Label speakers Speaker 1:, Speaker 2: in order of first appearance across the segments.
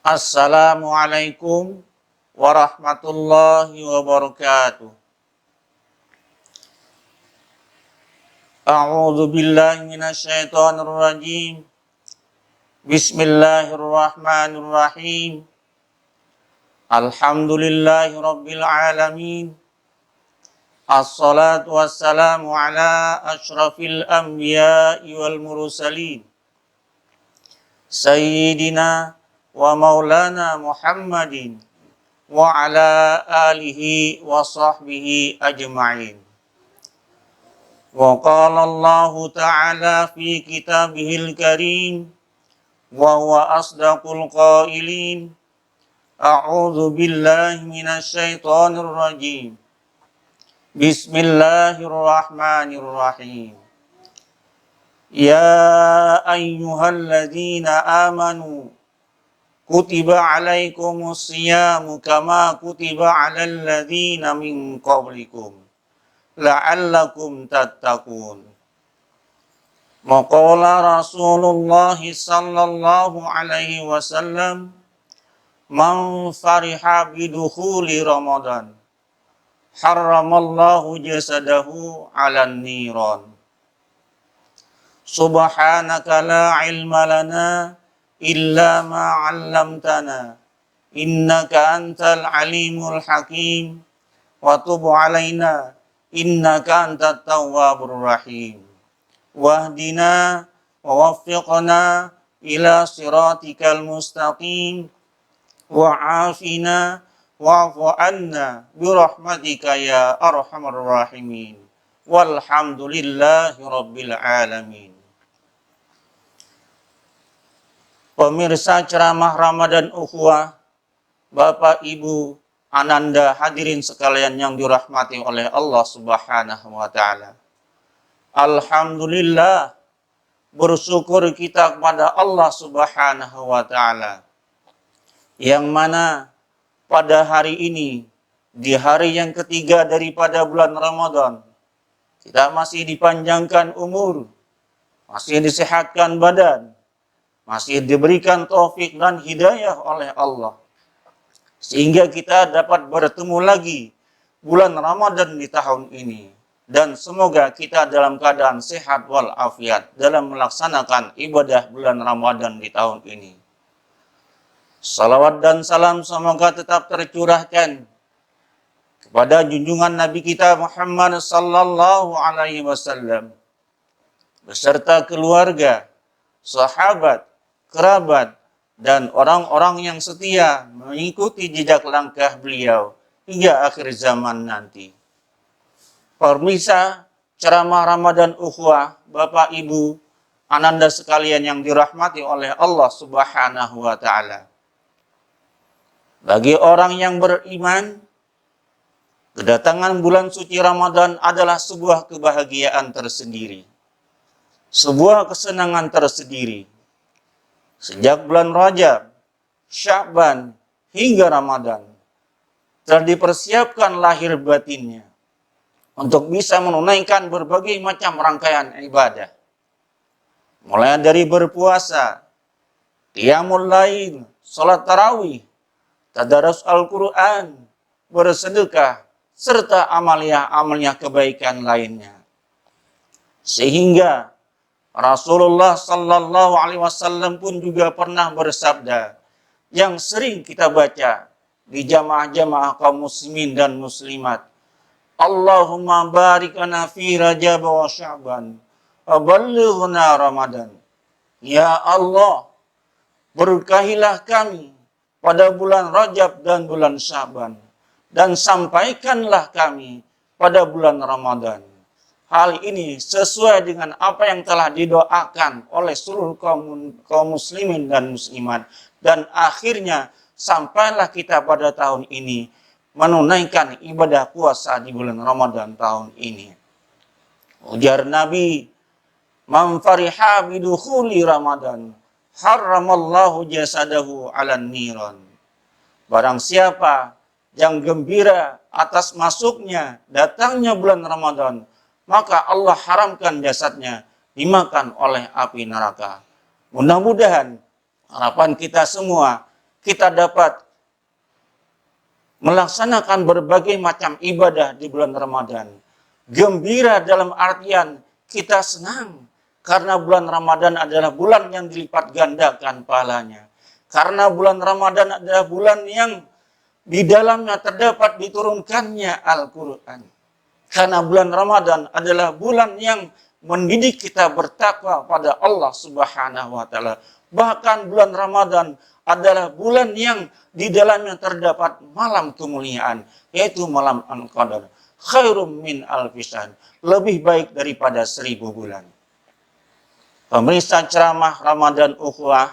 Speaker 1: Assalamualaikum warahmatullahi wabarakatuh. A'udzu billahi minasyaitonir rajim. Bismillahirrahmanirrahim. Alhamdulillahi rabbil alamin. Assalatu wassalamu ala asyrafil anbiya'i wal mursalin. Sayyidina wa maulana Muhammadin wa ala alihi wa sahbihi ajma'in. Wa qala Allah ta'ala fi kitabihil karim wa huwa asdaqul qailin. A'udzu billahi minasy syaithanir rajim. Bismillahirrahmanirrahim. Ya ayyuhalladzina amanu kutiba alaikumus siyamu kama kutiba alal ladzina min qablikum la'allakum tattaqun. Maqala Rasulullah sallallahu alaihi wasallam, man fariha bidukhuli Ramadan harramallahu jasadahu 'alan niran. Subhanaka la ilma lana illa ma 'allamtana innaka antal alimul hakim wa tub 'alaina innaka antat tawwabur rahim wahdina wa waffiqna ila siratikal mustaqim wa 'afina wa'fu 'anna bi rahmatika ya arhamar rahimin walhamdulillahi rabbil alamin. Pemirsa ceramah Ramadan Ukhuwah, Bapak Ibu Ananda hadirin sekalian yang dirahmati oleh Allah Subhanahu wa taala. Alhamdulillah, bersyukur kita kepada Allah Subhanahu wa taala yang mana pada hari ini, di hari yang ketiga daripada bulan Ramadan, kita masih dipanjangkan umur, masih disehatkan badan, masih diberikan taufik dan hidayah oleh Allah, sehingga kita dapat bertemu lagi bulan Ramadan di tahun ini. Dan semoga kita dalam keadaan sehat walafiat dalam melaksanakan ibadah bulan Ramadan di tahun ini. Salawat dan salam semoga tetap tercurahkan kepada junjungan Nabi kita Muhammad sallallahu alaihi wasallam beserta keluarga, sahabat, kerabat, dan orang-orang yang setia mengikuti jejak langkah beliau hingga akhir zaman nanti. Pemirsa ceramah Ramadan Ukhuwah, Bapak Ibu Ananda sekalian yang dirahmati oleh Allah Subhanahu wa taala. Bagi orang yang beriman, kedatangan bulan suci Ramadan adalah sebuah kebahagiaan tersendiri, sebuah kesenangan tersendiri. Sejak bulan Rajab, Sya'ban, hingga Ramadan, telah dipersiapkan lahir batinnya untuk bisa menunaikan berbagai macam rangkaian ibadah. Mulai dari berpuasa, qiyamul lail, salat tarawih, tadarus Al-Quran, bersedekah, serta amalia-amalia kebaikan lainnya. Sehingga Rasulullah sallallahu alaihi wasallam pun juga pernah bersabda yang sering kita baca di jamaah-jamaah kaum muslimin dan muslimat. Allahumma barik lana fi Rajab wa Sya'ban wa ballighna Ramadan. Ya Allah, berkahilah kami pada bulan Rajab dan bulan Sya'ban, dan sampaikanlah kami pada bulan Ramadan. Hal ini sesuai dengan apa yang telah didoakan oleh seluruh kaum muslimin dan muslimat. Dan akhirnya sampailah kita pada tahun ini menunaikan ibadah puasa di bulan Ramadan tahun ini. Ujar Nabi, man fariha bidukhuli Ramadan harramallahu jasadahu 'alan niran. Barang siapa yang gembira atas masuknya, datangnya bulan Ramadan, maka Allah haramkan jasadnya dimakan oleh api neraka. Mudah-mudahan harapan kita semua, kita dapat melaksanakan berbagai macam ibadah di bulan Ramadan. Gembira dalam artian kita senang karena bulan Ramadan adalah bulan yang dilipat gandakan pahalanya. Karena bulan Ramadan adalah bulan yang di dalamnya terdapat diturunkannya Al-Quran. Karena bulan Ramadan adalah bulan yang mendidik kita bertakwa pada Allah Subhanahu wa Ta'ala. Bahkan bulan Ramadan adalah bulan yang di dalamnya terdapat malam kemuliaan, yaitu malam Al-Qadar. Khairum min alfisan, lebih baik daripada 1000 bulan. Pemirsa ceramah Ramadan Ukhuwah,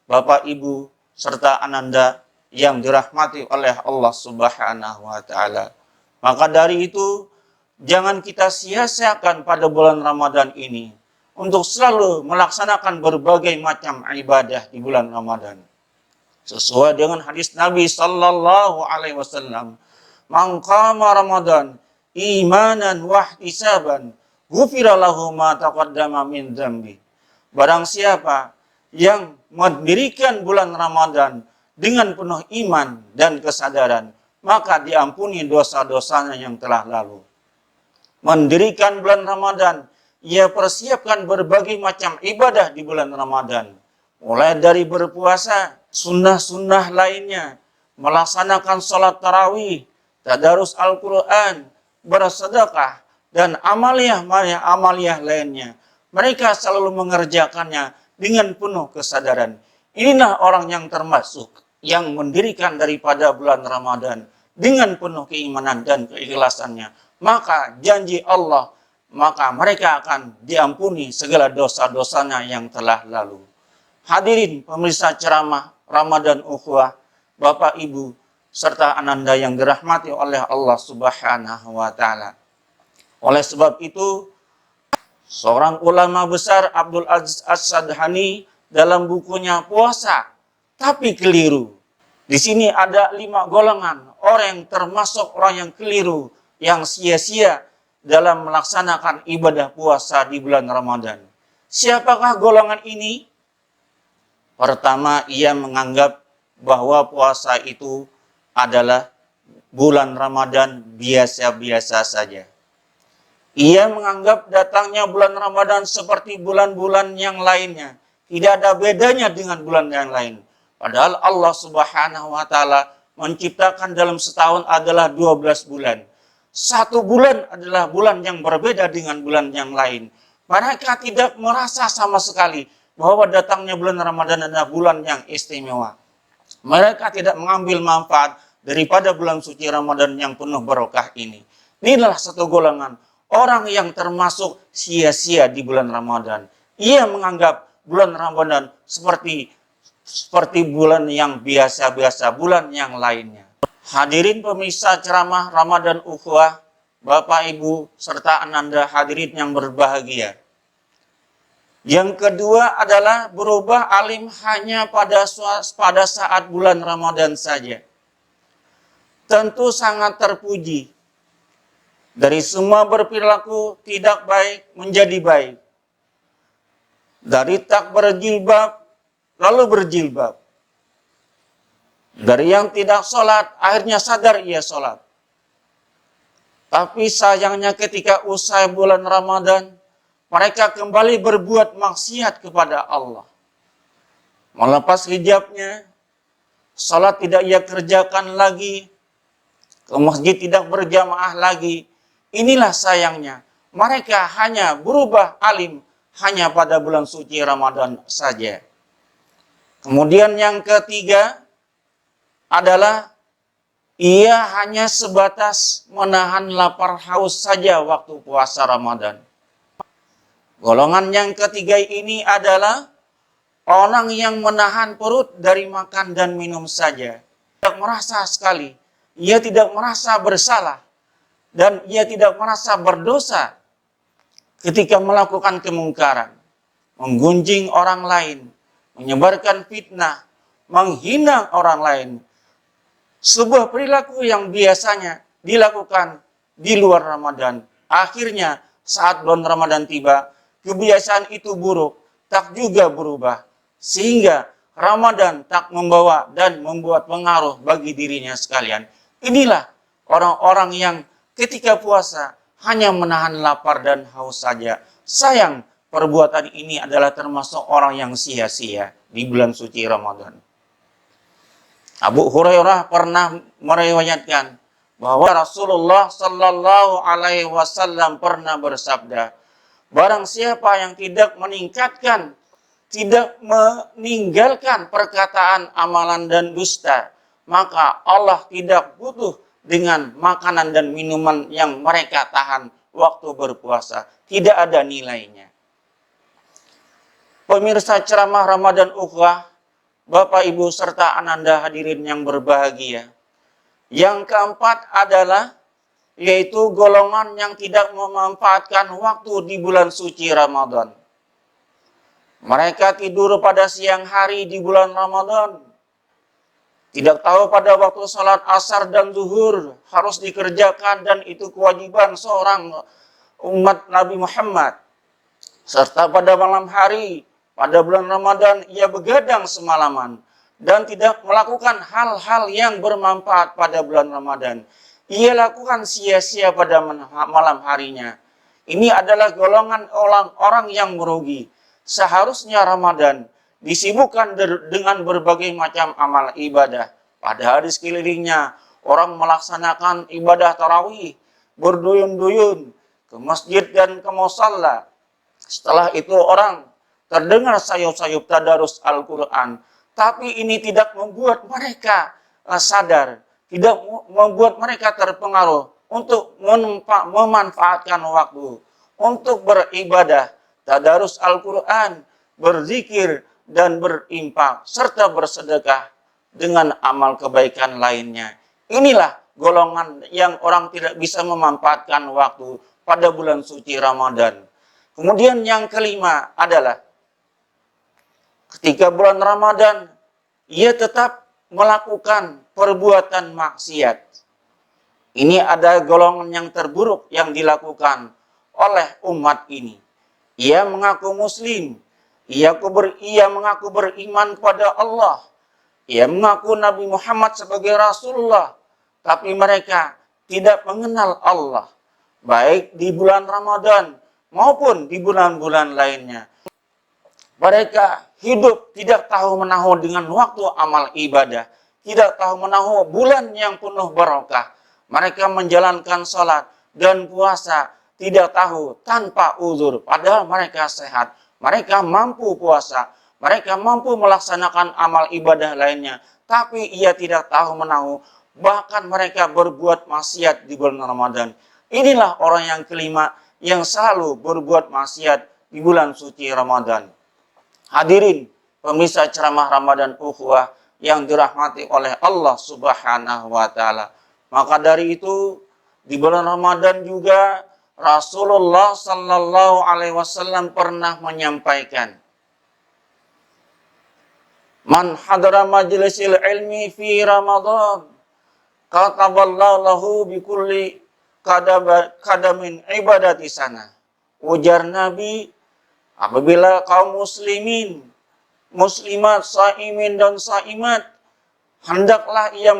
Speaker 1: Bapak Ibu serta Ananda yang dirahmati oleh Allah Subhanahu wa Ta'ala. Maka dari itu, jangan kita sia-siakan pada bulan Ramadan ini untuk selalu melaksanakan berbagai macam ibadah di bulan Ramadan. Sesuai dengan hadis Nabi sallallahu alaihi wasallam, "Man qama Ramadan imanan wa ihtisaban, ghufira lahu ma taqaddama min dzambi." Barang siapa yang mendirikan bulan Ramadan dengan penuh iman dan kesadaran, maka diampuni dosa-dosanya yang telah lalu. Mendirikan bulan Ramadan, ia persiapkan berbagai macam ibadah di bulan Ramadan. Mulai dari berpuasa, sunnah-sunnah lainnya, melaksanakan sholat tarawih, tadarus Al-Quran, bersedekah, dan amaliyah lainnya. Mereka selalu mengerjakannya dengan penuh kesadaran. Inilah orang yang termasuk yang mendirikan daripada bulan Ramadan dengan penuh keimanan dan keikhlasannya. Maka janji Allah, maka mereka akan diampuni segala dosa-dosanya yang telah lalu. Hadirin pemirsa ceramah Ramadan Ukhuwah, Bapak Ibu serta Ananda yang dirahmati oleh Allah Subhanahu wa Ta'ala. Oleh sebab itu, seorang ulama besar Abdul Aziz As-Sadhani dalam bukunya Puasa Tapi Keliru, di sini ada 5 golongan orang yang termasuk orang yang keliru, yang sia-sia dalam melaksanakan ibadah puasa di bulan Ramadan. Siapakah golongan ini? Pertama, ia menganggap bahwa puasa itu adalah bulan Ramadan biasa-biasa saja. Ia menganggap datangnya bulan Ramadan seperti bulan-bulan yang lainnya. Tidak ada bedanya dengan bulan yang lain. Padahal Allah Subhanahu wa Ta'ala menciptakan dalam setahun adalah 12 bulan. 1 bulan adalah bulan yang berbeda dengan bulan yang lain. Mereka tidak merasa sama sekali bahwa datangnya bulan Ramadan adalah bulan yang istimewa. Mereka tidak mengambil manfaat daripada bulan suci Ramadan yang penuh barokah ini. Inilah satu golongan orang yang termasuk sia-sia di bulan Ramadan. Ia menganggap bulan Ramadan seperti bulan yang biasa-biasa, bulan yang lainnya. Hadirin pemirsa ceramah Ramadan Ukhuwah, Bapak Ibu serta Ananda hadirin yang berbahagia. Yang kedua adalah berubah alim hanya pada saat bulan Ramadan saja. Tentu sangat terpuji. Dari semua berperilaku tidak baik menjadi baik. Dari tak berjilbab lalu berjilbab. Dari yang tidak sholat akhirnya sadar ia sholat. Tapi sayangnya ketika usai bulan Ramadan, mereka kembali berbuat maksiat kepada Allah. Melepas hijabnya, salat tidak ia kerjakan lagi, ke masjid tidak berjamaah lagi. Inilah sayangnya, mereka hanya berubah alim hanya pada bulan suci Ramadan saja. Kemudian yang ketiga adalah ia hanya sebatas menahan lapar haus saja waktu puasa Ramadan. Golongan yang ketiga ini adalah orang yang menahan perut dari makan dan minum saja. Tidak merasa sekali, ia tidak merasa bersalah, dan ia tidak merasa berdosa ketika melakukan kemungkaran, menggunjing orang lain, menyebarkan fitnah, menghina orang lain. Sebuah perilaku yang biasanya dilakukan di luar Ramadan. Akhirnya saat bulan Ramadan tiba, kebiasaan itu buruk, tak juga berubah. Sehingga Ramadan tak membawa dan membuat pengaruh bagi dirinya sekalian. Inilah orang-orang yang ketika puasa hanya menahan lapar dan haus saja. Sayang, perbuatan ini adalah termasuk orang yang sia-sia di bulan suci Ramadan. Abu Hurairah pernah meriwayatkan bahwa Rasulullah Sallallahu Alaihi Wasallam pernah bersabda, barang siapa yang tidak meninggalkan perkataan amalan dan dusta, maka Allah tidak butuh dengan makanan dan minuman yang mereka tahan waktu berpuasa. Tidak ada nilainya. Pemirsa ceramah Ramadan Ukhuwah, Bapak, Ibu, serta Ananda hadirin yang berbahagia. Yang keempat adalah yaitu golongan yang tidak memanfaatkan waktu di bulan suci Ramadan. Mereka tidur pada siang hari di bulan Ramadan. Tidak tahu pada waktu salat asar dan zuhur harus dikerjakan dan itu kewajiban seorang umat Nabi Muhammad. Serta pada malam hari, pada bulan Ramadan, ia begadang semalaman dan tidak melakukan hal-hal yang bermanfaat pada bulan Ramadan. Ia lakukan sia-sia pada malam harinya. Ini adalah golongan orang yang merugi. Seharusnya Ramadan disibukkan dengan berbagai macam amal ibadah. Pada hari sekelilingnya, orang melaksanakan ibadah tarawih, berduyun-duyun ke masjid dan ke musalla. Setelah itu orang terdengar sayup-sayup tadarus Al-Quran. Tapi ini tidak membuat mereka sadar, tidak membuat mereka terpengaruh untuk memanfaatkan waktu untuk beribadah, tadarus Al-Quran, berzikir, dan berinfak, serta bersedekah dengan amal kebaikan lainnya. Inilah golongan yang orang tidak bisa memanfaatkan waktu pada bulan suci Ramadan. Kemudian yang kelima adalah ketika bulan Ramadan, ia tetap melakukan perbuatan maksiat. Ini ada golongan yang terburuk yang dilakukan oleh umat ini. Ia mengaku muslim, ia mengaku beriman kepada Allah, ia mengaku Nabi Muhammad sebagai Rasulullah, tapi mereka tidak mengenal Allah, baik di bulan Ramadan maupun di bulan-bulan lainnya. Mereka hidup tidak tahu menahu dengan waktu amal ibadah, tidak tahu menahu bulan yang penuh barokah. Mereka menjalankan sholat dan puasa tidak tahu tanpa uzur, padahal mereka sehat, mereka mampu puasa, mereka mampu melaksanakan amal ibadah lainnya, tapi ia tidak tahu menahu, bahkan mereka berbuat maksiat di bulan Ramadan. Inilah orang yang kelima yang selalu berbuat maksiat di bulan suci Ramadan. Hadirin pemirsa ceramah Ramadan Ukhuwah yang dirahmati oleh Allah Subhanahu wa Ta'ala. Maka dari itu di bulan Ramadan juga Rasulullah Sallallahu Alaihi Wasallam pernah menyampaikan, man hadara majlisil ilmi fi Ramadan kataballahu lahu bikulli kadamin ibadati sana. Ujar Nabi, apabila kaum muslimin, muslimat, saimin dan saimat hendaklah ia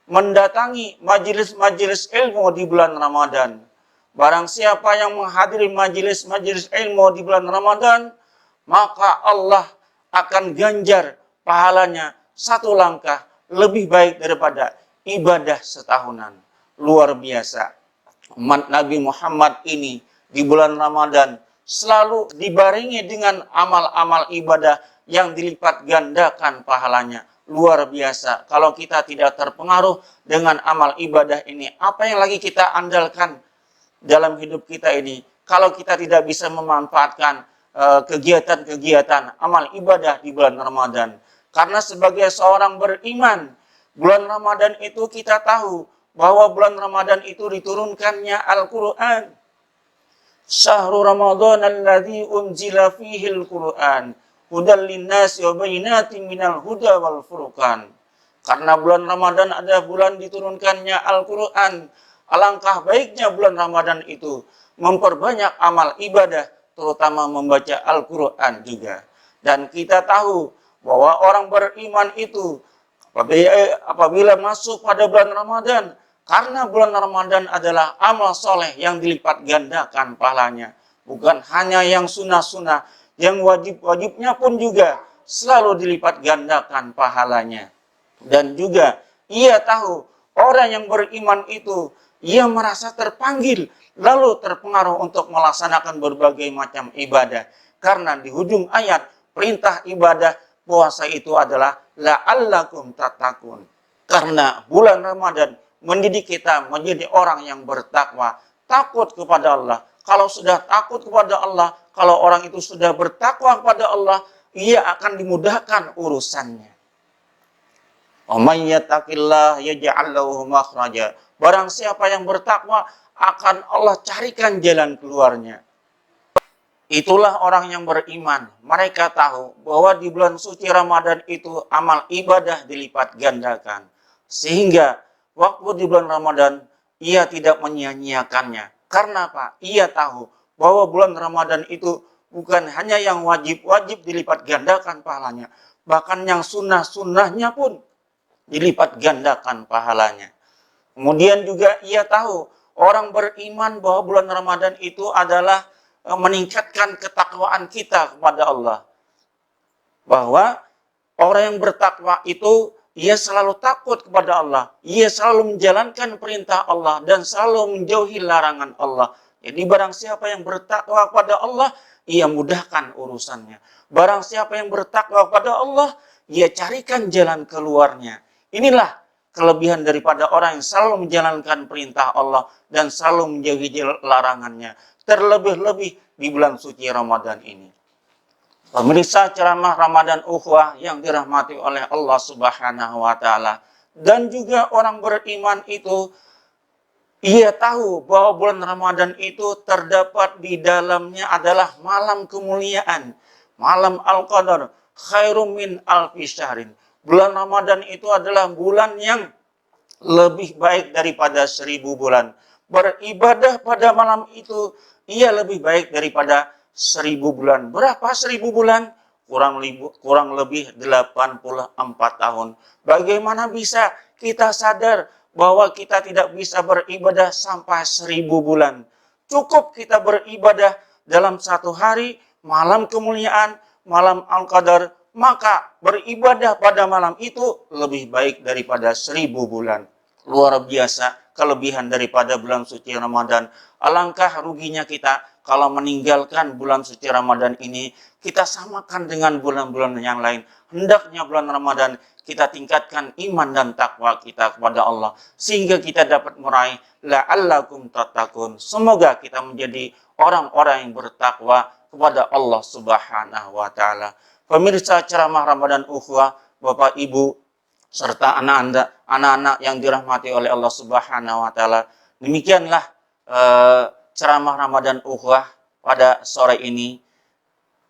Speaker 1: mendatangi majelis-majelis ilmu di bulan Ramadan. Barang siapa yang menghadiri majelis-majelis ilmu di bulan Ramadan, maka Allah akan ganjar pahalanya satu langkah lebih baik daripada ibadah setahunan. Luar biasa. Umat Nabi Muhammad ini di bulan Ramadan selalu dibarengi dengan amal-amal ibadah yang dilipat gandakan pahalanya. Luar biasa. Kalau kita tidak terpengaruh dengan amal ibadah ini, apa yang lagi kita andalkan dalam hidup kita ini? Kalau kita tidak bisa memanfaatkan kegiatan-kegiatan amal ibadah di bulan Ramadan. Karena sebagai seorang beriman, bulan Ramadan itu kita tahu bahwa bulan Ramadan itu diturunkannya Al-Quran. Syahrul Ramadan alladzi unzila fihi al-Quran hudal linnasi wa bayyinatin minal huda wal furqan. Karena bulan Ramadan ada bulan diturunkannya Al-Quran. Alangkah baiknya bulan Ramadan itu memperbanyak amal ibadah, terutama membaca Al-Quran juga. Dan kita tahu bahwa orang beriman itu apabila masuk pada bulan Ramadan, karena bulan Ramadan adalah amal soleh yang dilipat gandakan pahalanya. Bukan hanya yang sunnah-sunnah, yang wajib-wajibnya pun juga selalu dilipat gandakan pahalanya. Dan juga ia tahu orang yang beriman itu, ia merasa terpanggil, lalu terpengaruh untuk melaksanakan berbagai macam ibadah. Karena di ujung ayat, perintah ibadah puasa itu adalah la'allakum tattaqun. Karena bulan Ramadan mendidik kita menjadi orang yang bertakwa, takut kepada Allah. Kalau sudah takut kepada Allah, kalau orang itu sudah bertakwa kepada Allah, ia akan dimudahkan urusannya. Wa may yattaqillah yaj'al lahu makhraja. Barang siapa yang bertakwa, akan Allah carikan jalan keluarnya. Itulah orang yang beriman. Mereka tahu bahwa di bulan suci Ramadan itu amal ibadah dilipat gandakan. Sehingga waktu di bulan Ramadan ia tidak menyia-nyiakannya. Karena apa? Ia tahu bahwa bulan Ramadan itu bukan hanya yang wajib-wajib dilipat gandakan pahalanya. Bahkan yang sunnah-sunnahnya pun dilipat gandakan pahalanya. Kemudian juga ia tahu orang beriman bahwa bulan Ramadan itu adalah meningkatkan ketakwaan kita kepada Allah. Bahwa orang yang bertakwa itu ia selalu takut kepada Allah, ia selalu menjalankan perintah Allah dan selalu menjauhi larangan Allah. Jadi barang siapa yang bertakwa kepada Allah, ia mudahkan urusannya. Barang siapa yang bertakwa kepada Allah, ia carikan jalan keluarnya. Inilah kelebihan daripada orang yang selalu menjalankan perintah Allah dan selalu menjauhi larangannya. Terlebih-lebih di bulan suci Ramadan ini. Pemirsa ceramah Ramadan Ukhwah yang dirahmati oleh Allah Subhanahu wa Ta'ala, dan juga orang beriman itu, ia tahu bahwa bulan Ramadan itu terdapat di dalamnya adalah malam kemuliaan, malam Al-Qadar, khairum min alfi syahrin. Bulan Ramadan itu adalah bulan yang lebih baik daripada 1000 bulan. Beribadah pada malam itu ia lebih baik daripada 1000 bulan. Berapa 1000 bulan? Kurang lebih 84 tahun. Bagaimana bisa kita sadar bahwa kita tidak bisa beribadah sampai 1000 bulan? Cukup kita beribadah dalam satu hari, malam kemuliaan, malam Al-Qadar, maka beribadah pada malam itu lebih baik daripada 1000 bulan. Luar biasa kelebihan daripada bulan suci Ramadan. Alangkah ruginya kita kalau meninggalkan bulan suci Ramadan ini, kita samakan dengan bulan-bulan yang lain. Hendaknya bulan Ramadan kita tingkatkan iman dan takwa kita kepada Allah, sehingga kita dapat meraih la'allakum tattaqun. Semoga kita menjadi orang-orang yang bertakwa kepada Allah Subhanahu wa Ta'ala. Pemirsa ceramah Ramadan Ukhwah, Bapak Ibu serta anak-anak yang dirahmati oleh Allah Subhanahu wa Ta'ala, demikianlah ceramah Ramadan Ukhwah pada sore ini.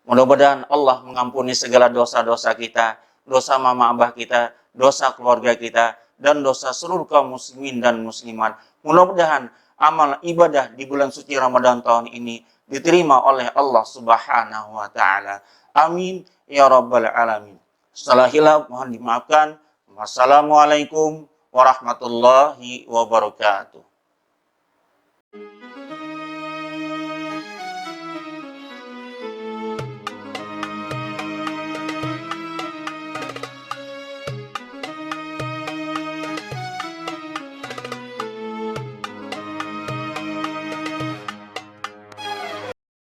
Speaker 1: Mudah-mudahan Allah mengampuni segala dosa-dosa kita, dosa mama abah kita, dosa keluarga kita, dan dosa seluruh kaum muslimin dan muslimat. Mudah-mudahan amal ibadah di bulan suci Ramadan tahun ini diterima oleh Allah Subhanahu wa Ta'ala. Amin ya rabbal alamin. Salah hilaf mohon dimaafkan. Wassalamualaikum warahmatullahi wabarakatuh.